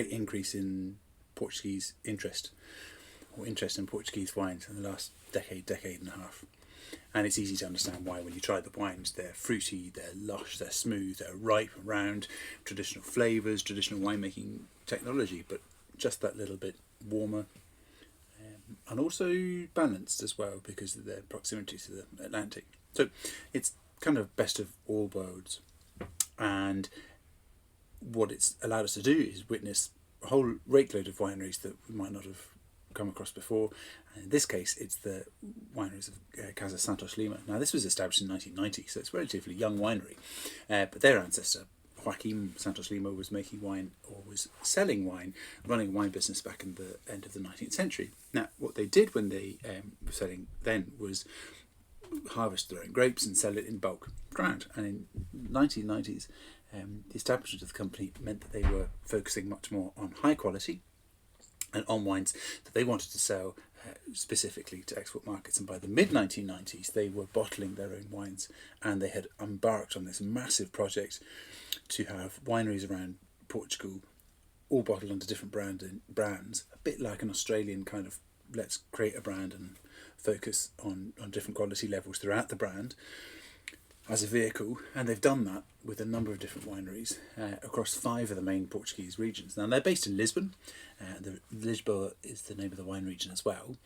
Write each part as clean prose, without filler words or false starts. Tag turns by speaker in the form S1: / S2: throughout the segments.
S1: great increase in Portuguese interest in Portuguese wines in the last decade and a half. And it's easy to understand why when you try the wines. They're fruity, they're lush, they're smooth, they're ripe, round, traditional flavours, traditional winemaking technology, but just that little bit warmer. And also balanced as well because of their proximity to the Atlantic. So it's kind of best of all worlds. And what it's allowed us to do is witness a whole rakeload of wineries that we might not have come across before. And in this case, it's the wineries of Casa Santos Lima. Now, this was established in 1990, so it's a relatively young winery. But their ancestor, Joaquim Santos Lima, was making wine, or was selling wine, running a wine business back in the end of the 19th century. Now, what they did when they were selling then was harvest their own grapes and sell it in bulk ground. And in the 1990s, the establishment of the company meant that they were focusing much more on high quality and on wines that they wanted to sell specifically to export markets. And by the mid-1990s, they were bottling their own wines, and they had embarked on this massive project to have wineries around Portugal all bottled under different brands, a bit like an Australian kind of let's create a brand and focus on different quality levels throughout the brand as a vehicle. And they've done that with a number of different wineries across 5 of the main Portuguese regions. Now, they're based in Lisbon. Lisboa is the name of the wine region as well.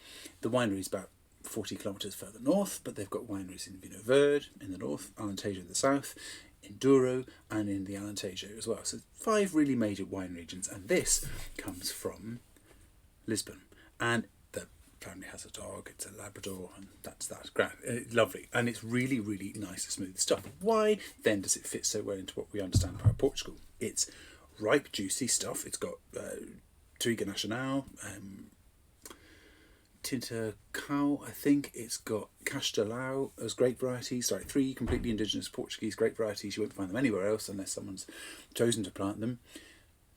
S1: The winery is about 40 kilometres further north, but they've got wineries in Vinho Verde in the north, Alentejo in the south, in Douro, and in the Alentejo as well. So 5 really major wine regions, and this comes from Lisbon. And the family has a dog, it's a Labrador, and that's great, lovely. And it's really, really nice and smooth stuff. Why then does it fit so well into what we understand about Portugal? It's ripe, juicy stuff. It's got Trigo Nacional, Tinto Cow, I think. It's got Castelao as grape varieties. Sorry, 3 completely indigenous Portuguese grape varieties. You won't find them anywhere else unless someone's chosen to plant them.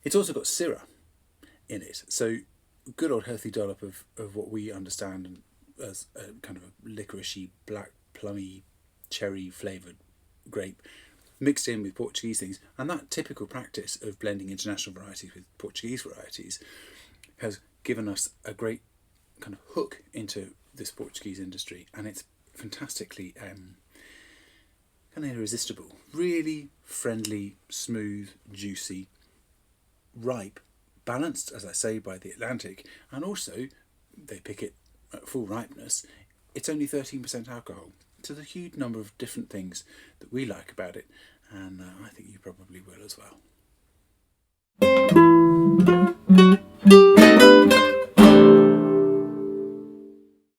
S1: It's also got Syrah in it. So good old healthy dollop of what we understand as a kind of a licoricey, black, plummy, cherry flavoured grape mixed in with Portuguese things. And that typical practice of blending international varieties with Portuguese varieties has given us a great kind of hook into this Portuguese industry, and it's fantastically kind of irresistible. Really friendly, smooth, juicy, ripe, balanced, as I say, by the Atlantic, and also they pick it at full ripeness. It's only 13% alcohol. So there's a huge number of different things that we like about it, and I think you probably will as well.